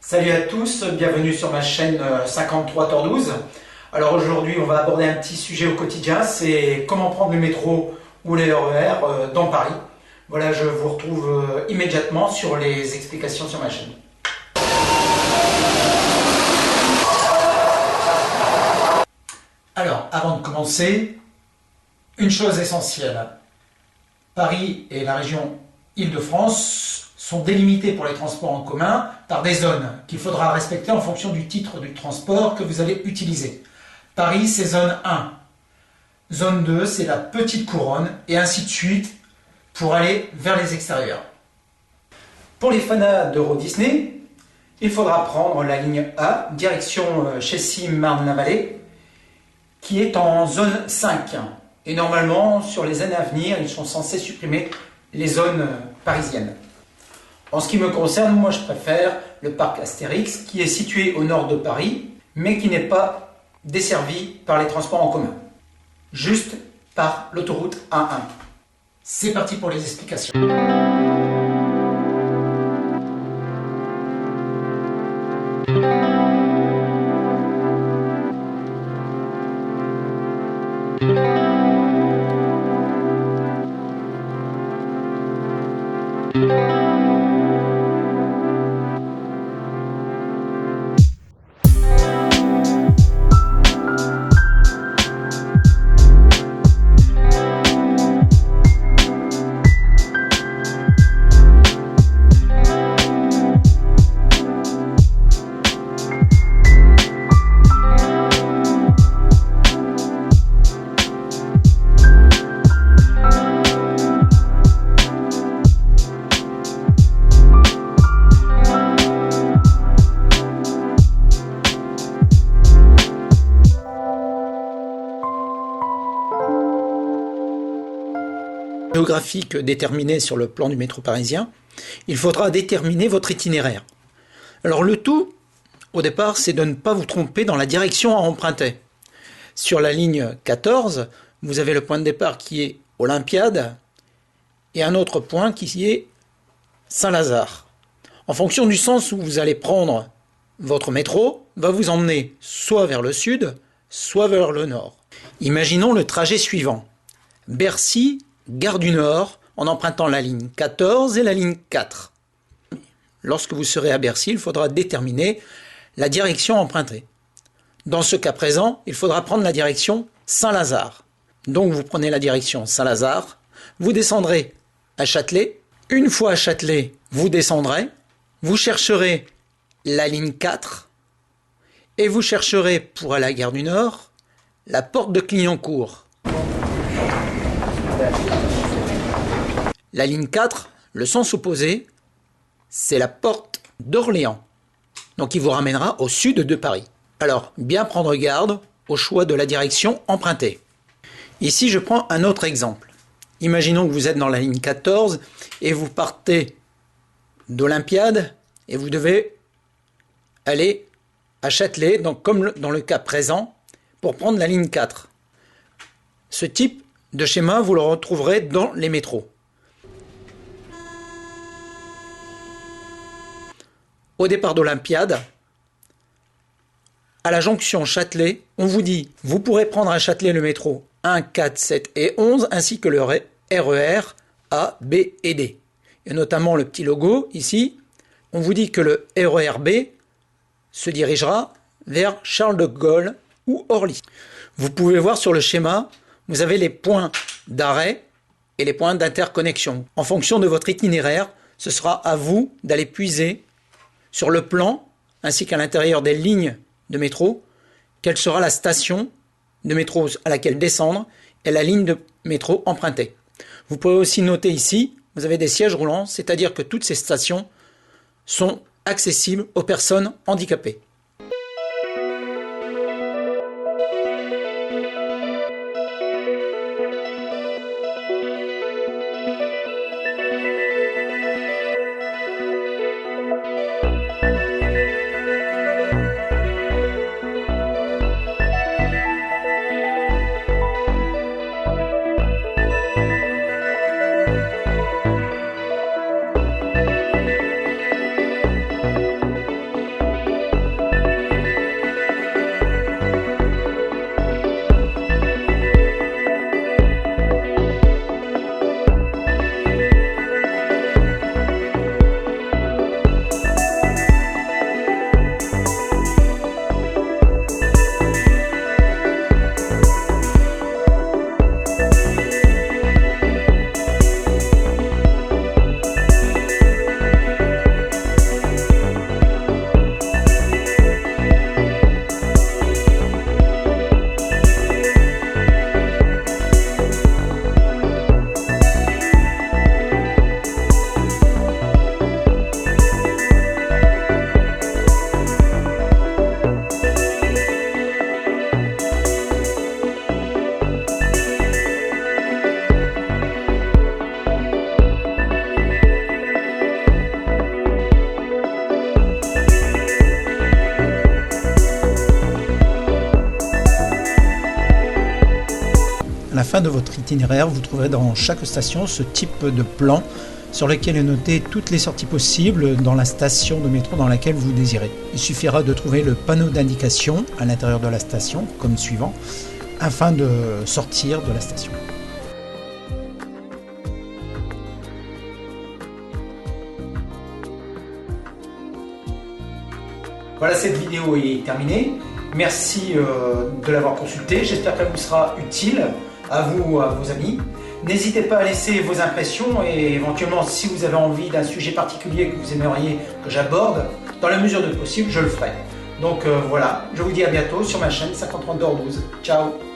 Salut à tous, bienvenue sur ma chaîne 53 Tordouse. Alors aujourd'hui on va aborder un petit sujet au quotidien, c'est comment prendre le métro ou les RER dans Paris. Voilà, je vous retrouve immédiatement sur les explications sur ma chaîne. Alors, avant de commencer, une chose essentielle. Paris et la région Île-de-France sont délimités pour les transports en commun par des zones qu'il faudra respecter en fonction du titre du transport que vous allez utiliser. Paris, c'est zone 1. Zone 2, c'est la petite couronne, et ainsi de suite pour aller vers les extérieurs. Pour les fanats d'Euro Disney, il faudra prendre la ligne A, direction Chessy-Marne-la-Vallée, qui est en zone 5. Et normalement, sur les années à venir, ils sont censés supprimer les zones parisiennes. En ce qui me concerne, moi je préfère le parc Astérix, qui est situé au nord de Paris, mais qui n'est pas desservi par les transports en commun, juste par l'autoroute A1. C'est parti pour les explications. Géographique déterminé sur le plan du métro parisien, il faudra déterminer votre itinéraire. Alors le tout, au départ, c'est de ne pas vous tromper dans la direction à emprunter. Sur la ligne 14, vous avez le point de départ qui est Olympiade et un autre point qui est Saint-Lazare. En fonction du sens où vous allez prendre, votre métro va vous emmener soit vers le sud, soit vers le nord. Imaginons le trajet suivant. Bercy, Gare du Nord, en empruntant la ligne 14 et la ligne 4. Lorsque vous serez à Bercy, il faudra déterminer la direction empruntée. Dans ce cas présent, il faudra prendre la direction Saint-Lazare. Donc vous prenez la direction Saint-Lazare, vous descendrez à Châtelet. Une fois à Châtelet, vous descendrez, vous chercherez la ligne 4 et vous chercherez pour aller à la Gare du Nord la porte de Clignancourt. La ligne 4, le sens opposé, c'est la porte d'Orléans. Donc il vous ramènera au sud de Paris. Alors, bien prendre garde au choix de la direction empruntée. Ici, je prends un autre exemple. Imaginons que vous êtes dans la ligne 14 et vous partez d'Olympiade et vous devez aller à Châtelet, donc comme dans le cas présent, pour prendre la ligne 4. Ce type de schéma, vous le retrouverez dans les métros. Au départ d'Olympiade, à la jonction Châtelet, on vous dit vous pourrez prendre à Châtelet le métro 1, 4, 7 et 11 ainsi que le RER A, B et D. Et notamment le petit logo ici, on vous dit que le RER B se dirigera vers Charles de Gaulle ou Orly. Vous pouvez voir sur le schéma, vous avez les points d'arrêt et les points d'interconnexion. En fonction de votre itinéraire, ce sera à vous d'aller puiser sur le plan, ainsi qu'à l'intérieur des lignes de métro, quelle sera la station de métro à laquelle descendre et la ligne de métro empruntée. Vous pouvez aussi noter ici, vous avez des sièges roulants, c'est-à-dire que toutes ces stations sont accessibles aux personnes handicapées. la fin de votre itinéraire, vous trouverez dans chaque station ce type de plan sur lequel est noté toutes les sorties possibles dans la station de métro dans laquelle vous désirez. Il suffira de trouver le panneau d'indication à l'intérieur de la station, comme suivant, afin de sortir de la station. Voilà, cette vidéo est terminée. Merci de l'avoir consultée. J'espère qu'elle vous sera utile à vous ou à vos amis. N'hésitez pas à laisser vos impressions et éventuellement, si vous avez envie d'un sujet particulier que vous aimeriez que j'aborde, dans la mesure du possible, je le ferai. Donc voilà, je vous dis à bientôt sur ma chaîne 5032 12. Ciao!